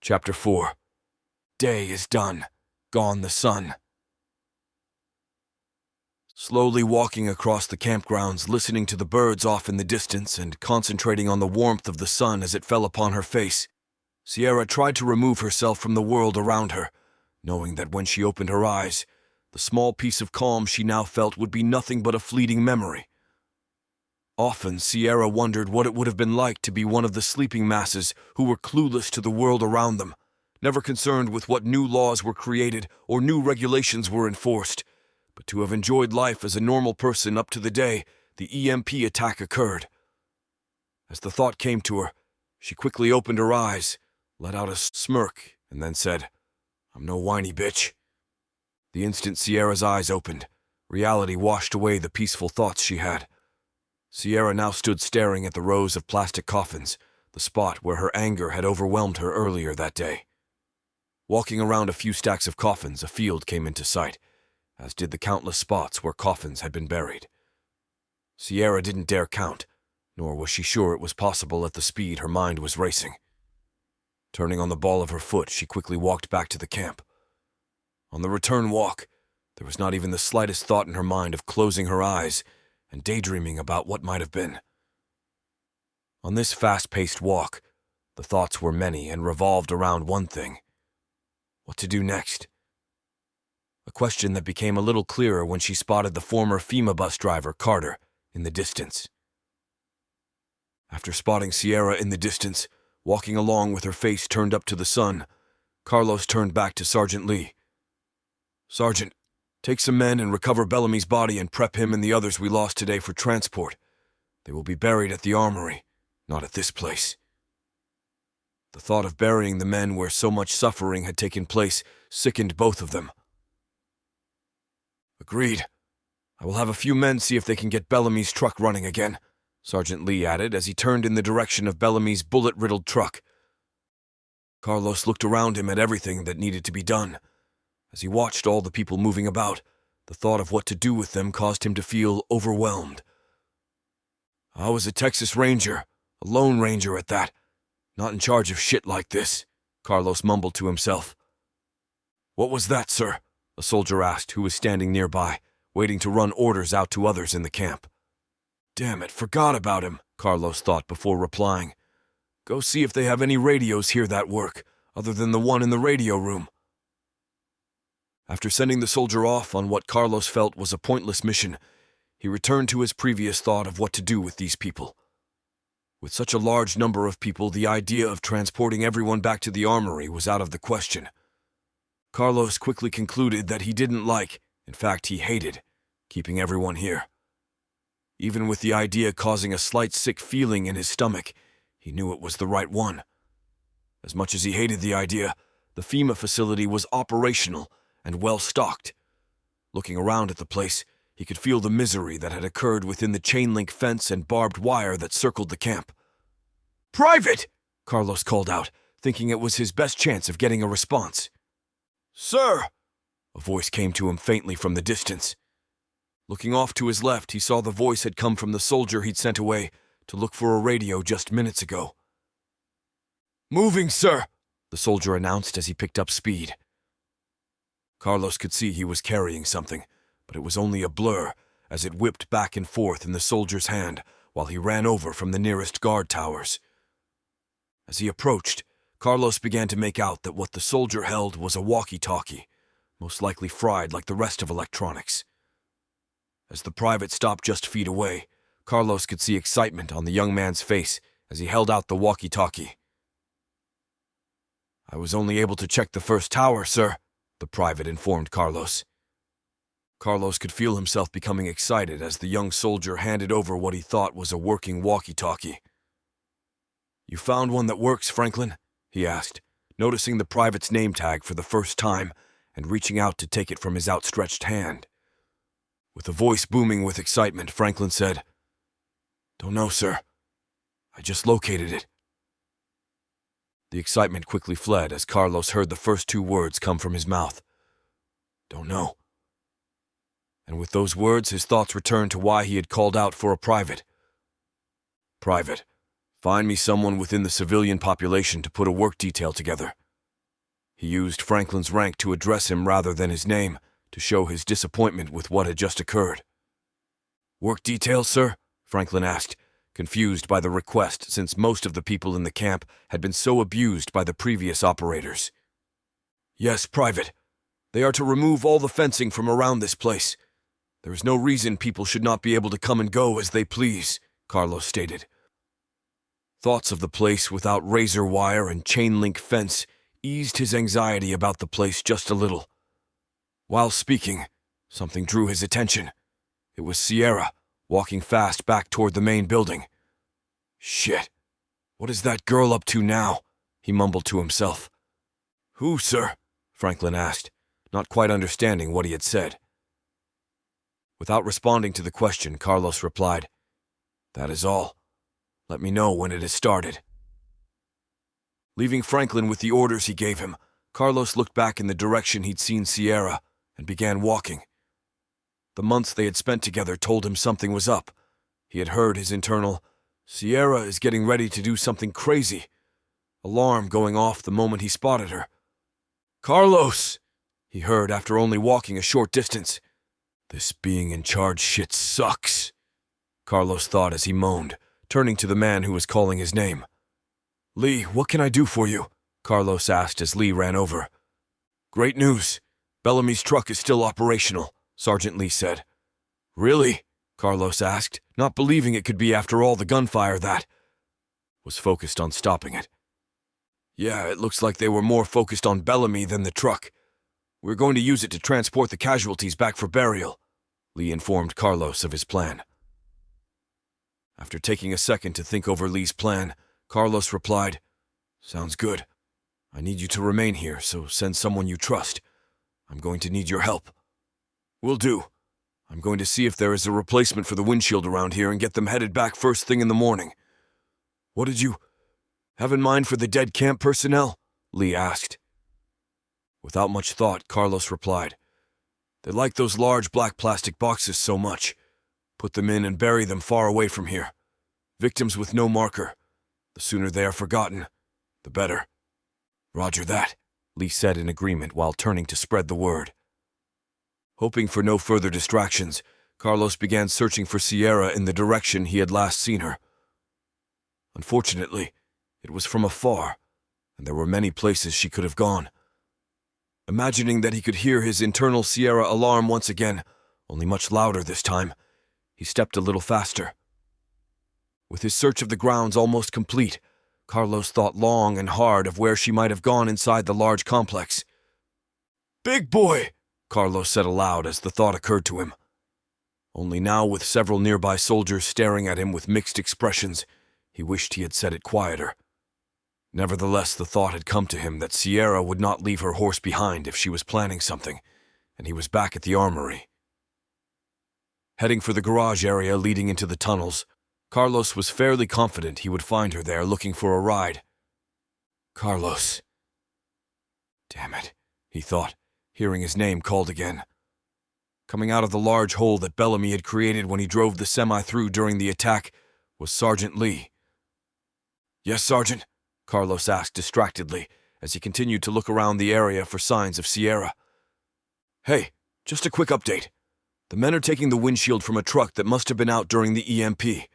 Chapter 4. Day is done. Gone the sun. Slowly walking across the campgrounds, listening to the birds off in the distance and concentrating on the warmth of the sun as it fell upon her face, Sierra tried to remove herself from the world around her, knowing that when she opened her eyes, the small piece of calm she now felt would be nothing but a fleeting memory. Often, Sierra wondered what it would have been like to be one of the sleeping masses who were clueless to the world around them, never concerned with what new laws were created or new regulations were enforced, but to have enjoyed life as a normal person up to the day the EMP attack occurred. As the thought came to her, she quickly opened her eyes, let out a smirk, and then said, "I'm no whiny bitch." The instant Sierra's eyes opened, reality washed away the peaceful thoughts she had. Sierra now stood staring at the rows of plastic coffins, the spot where her anger had overwhelmed her earlier that day. Walking around a few stacks of coffins, a field came into sight, as did the countless spots where coffins had been buried. Sierra didn't dare count, nor was she sure it was possible at the speed her mind was racing. Turning on the ball of her foot, she quickly walked back to the camp. On the return walk, there was not even the slightest thought in her mind of closing her eyes and daydreaming about what might have been. On this fast-paced walk, the thoughts were many and revolved around one thing: what to do next? A question that became a little clearer when she spotted the former FEMA bus driver, Carter, in the distance. After spotting Sierra in the distance, walking along with her face turned up to the sun, Carlos turned back to Sergeant Lee. "Sergeant, take some men and recover Bellamy's body and prep him and the others we lost today for transport. They will be buried at the armory, not at this place." The thought of burying the men where so much suffering had taken place sickened both of them. "Agreed. I will have a few men see if they can get Bellamy's truck running again," Sergeant Lee added as he turned in the direction of Bellamy's bullet-riddled truck. Carlos looked around him at everything that needed to be done. As he watched all the people moving about, the thought of what to do with them caused him to feel overwhelmed. "I was a Texas Ranger, a Lone Ranger at that, not in charge of shit like this," Carlos mumbled to himself. "What was that, sir?" a soldier asked who was standing nearby, waiting to run orders out to others in the camp. "Damn it, forgot about him," Carlos thought before replying. "Go see if they have any radios here that work, other than the one in the radio room." After sending the soldier off on what Carlos felt was a pointless mission, he returned to his previous thought of what to do with these people. With such a large number of people, the idea of transporting everyone back to the armory was out of the question. Carlos quickly concluded that he didn't like, in fact he hated, keeping everyone here. Even with the idea causing a slight sick feeling in his stomach, he knew it was the right one. As much as he hated the idea, the FEMA facility was operational and well-stocked. Looking around at the place, he could feel the misery that had occurred within the chain-link fence and barbed wire that circled the camp. "Private!" Carlos called out, thinking it was his best chance of getting a response. "Sir!" a voice came to him faintly from the distance. Looking off to his left, he saw the voice had come from the soldier he'd sent away to look for a radio just minutes ago. "Moving, sir!" the soldier announced as he picked up speed. Carlos could see he was carrying something, but it was only a blur as it whipped back and forth in the soldier's hand while he ran over from the nearest guard towers. As he approached, Carlos began to make out that what the soldier held was a walkie-talkie, most likely fried like the rest of electronics. As the private stopped just feet away, Carlos could see excitement on the young man's face as he held out the walkie-talkie. "I was only able to check the first tower, sir," the private informed Carlos. Carlos could feel himself becoming excited as the young soldier handed over what he thought was a working walkie-talkie. "You found one that works, Franklin?" he asked, noticing the private's name tag for the first time and reaching out to take it from his outstretched hand. With a voice booming with excitement, Franklin said, "Don't know, sir. I just located it." The excitement quickly fled as Carlos heard the first two words come from his mouth. "Don't know." And with those words, his thoughts returned to why he had called out for a private. "Private, find me someone within the civilian population to put a work detail together," He used Franklin's rank to address him rather than his name, to show his disappointment with what had just occurred. "Work details, sir?" Franklin asked, confused by the request since most of the people in the camp had been so abused by the previous operators. "Yes, Private. They are to remove all the fencing from around this place. There is no reason people should not be able to come and go as they please," Carlos stated. Thoughts of the place without razor wire and chain-link fence eased his anxiety about the place just a little. While speaking, something drew his attention. It was Sierra, walking fast back toward the main building. "Shit. What is that girl up to now?" he mumbled to himself. "Who, sir?" Franklin asked, not quite understanding what he had said. Without responding to the question, Carlos replied, "That is all. Let me know when it has started." Leaving Franklin with the orders he gave him, Carlos looked back in the direction he'd seen Sierra and began walking. The months they had spent together told him something was up. He had heard his internal, "Sierra is getting ready to do something crazy," alarm going off the moment he spotted her. "Carlos!" he heard after only walking a short distance. "This being in charge shit sucks," Carlos thought as he moaned, turning to the man who was calling his name. "Lee, what can I do for you?" Carlos asked as Lee ran over. "Great news. Bellamy's truck is still operational," Sergeant Lee said. "Really?" Carlos asked, not believing it could be after all the gunfire that was focused on stopping it. "Yeah, it looks like they were more focused on Bellamy than the truck. We're going to use it to transport the casualties back for burial," Lee informed Carlos of his plan. After taking a second to think over Lee's plan, Carlos replied, "Sounds good. I need you to remain here, so send someone you trust. I'm going to need your help." "Will do. I'm going to see if there is a replacement for the windshield around here and get them headed back first thing in the morning." "What did you have in mind for the dead camp personnel?" Lee asked. Without much thought, Carlos replied, "They like those large black plastic boxes so much. Put them in and bury them far away from here. Victims with no marker. The sooner they are forgotten, the better." "Roger that," Lee said in agreement while turning to spread the word. Hoping for no further distractions, Carlos began searching for Sierra in the direction he had last seen her. Unfortunately, it was from afar, and there were many places she could have gone. Imagining that he could hear his internal Sierra alarm once again, only much louder this time, he stepped a little faster. With his search of the grounds almost complete, Carlos thought long and hard of where she might have gone inside the large complex. "Big boy!" Carlos said aloud as the thought occurred to him. Only now, with several nearby soldiers staring at him with mixed expressions, he wished he had said it quieter. Nevertheless, the thought had come to him that Sierra would not leave her horse behind if she was planning something, and he was back at the armory. Heading for the garage area leading into the tunnels, Carlos was fairly confident he would find her there looking for a ride. "Carlos." "Damn it," he thought, hearing his name called again. Coming out of the large hole that Bellamy had created when he drove the semi through during the attack was Sergeant Lee. "Yes, Sergeant?" Carlos asked distractedly as he continued to look around the area for signs of Sierra. "Hey, just a quick update. The men are taking the windshield from a truck that must have been out during the EMP.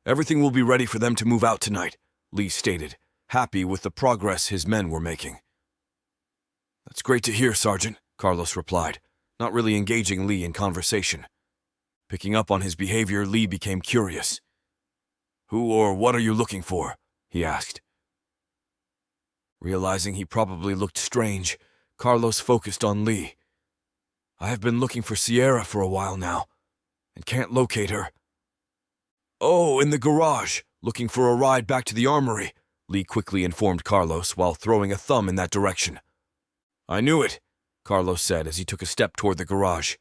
Everything will be ready for them to move out tonight," Lee stated, happy with the progress his men were making. "That's great to hear, Sergeant," Carlos replied, not really engaging Lee in conversation. Picking up on his behavior, Lee became curious. "Who or what are you looking for?" he asked. Realizing he probably looked strange, Carlos focused on Lee. "I have been looking for Sierra for a while now, and can't locate her." "Oh, in the garage, looking for a ride back to the armory," Lee quickly informed Carlos while throwing a thumb in that direction. "I knew it," Carlos said as he took a step toward the garage.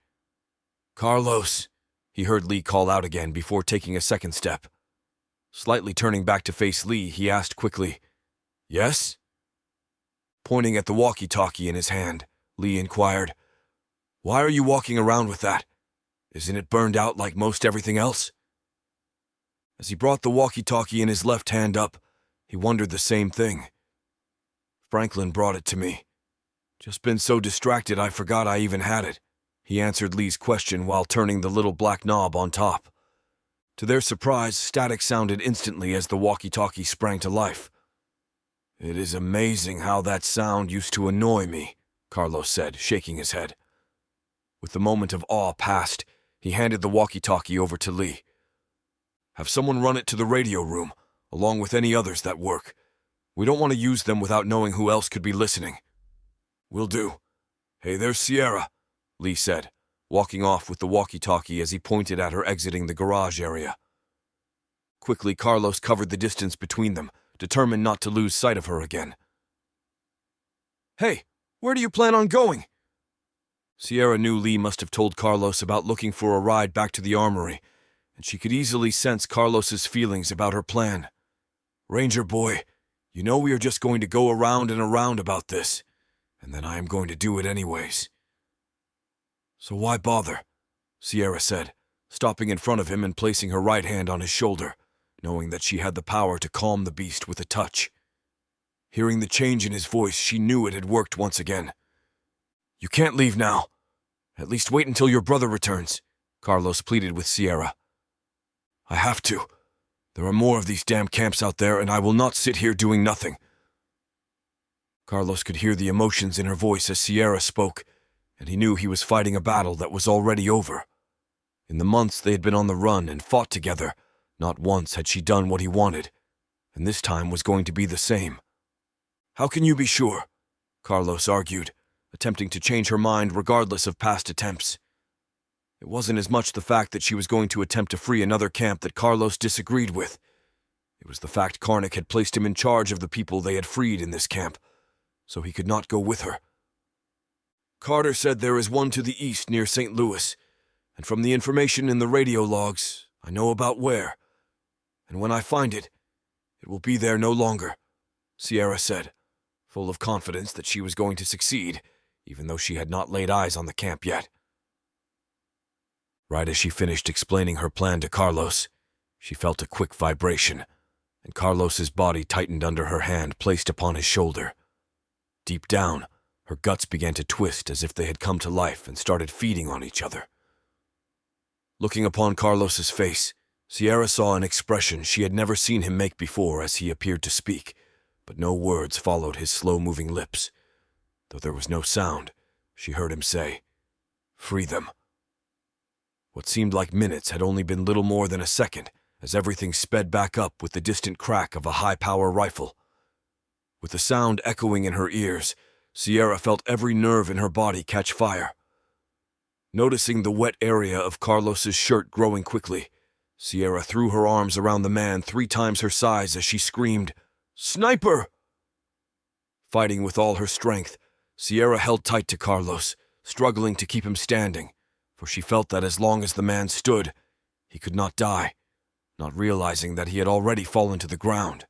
"Carlos," he heard Lee call out again before taking a second step. Slightly turning back to face Lee, he asked quickly, "Yes?" Pointing at the walkie-talkie in his hand, Lee inquired, "Why are you walking around with that? Isn't it burned out like most everything else?" As he brought the walkie-talkie in his left hand up, he wondered the same thing. "Franklin brought it to me," Just been so distracted I forgot I even had it, he answered Lee's question while turning the little black knob on top. To their surprise, static sounded instantly as the walkie-talkie sprang to life. It is amazing how that sound used to annoy me, Carlos said, shaking his head. With the moment of awe past, he handed the walkie-talkie over to Lee. Have someone run it to the radio room, along with any others that work. We don't want to use them without knowing who else could be listening. Will do. Hey, there's Sierra, Lee said, walking off with the walkie-talkie as he pointed at her exiting the garage area. Quickly, Carlos covered the distance between them, determined not to lose sight of her again. Hey, where do you plan on going? Sierra knew Lee must have told Carlos about looking for a ride back to the armory, and she could easily sense Carlos's feelings about her plan. Ranger boy, you know we are just going to go around and around about this, and then I am going to do it anyways. So why bother? Sierra said, stopping in front of him and placing her right hand on his shoulder, knowing that she had the power to calm the beast with a touch. Hearing the change in his voice, she knew it had worked once again. You can't leave now. At least wait until your brother returns, Carlos pleaded with Sierra. I have to. There are more of these damn camps out there, and I will not sit here doing nothing. Carlos could hear the emotions in her voice as Sierra spoke, and he knew he was fighting a battle that was already over. In the months they had been on the run and fought together, not once had she done what he wanted, and this time was going to be the same. How can you be sure? Carlos argued, attempting to change her mind regardless of past attempts. It wasn't as much the fact that she was going to attempt to free another camp that Carlos disagreed with. It was the fact Karnak had placed him in charge of the people they had freed in this camp, so he could not go with her. Carter said there is one to the east near St. Louis, and from the information in the radio logs, I know about where. And when I find it, it will be there no longer, Sierra said, full of confidence that she was going to succeed, even though she had not laid eyes on the camp yet. Right as she finished explaining her plan to Carlos, she felt a quick vibration, and Carlos's body tightened under her hand placed upon his shoulder. Deep down, her guts began to twist as if they had come to life and started feeding on each other. Looking upon Carlos's face, Sierra saw an expression she had never seen him make before as he appeared to speak, but no words followed his slow-moving lips. Though there was no sound, she heard him say, "Free them." What seemed like minutes had only been little more than a second, as everything sped back up with the distant crack of a high-power rifle. With the sound echoing in her ears, Sierra felt every nerve in her body catch fire. Noticing the wet area of Carlos's shirt growing quickly, Sierra threw her arms around the man 3 times her size as she screamed, "Sniper!" Fighting with all her strength, Sierra held tight to Carlos, struggling to keep him standing, for she felt that as long as the man stood, he could not die, not realizing that he had already fallen to the ground.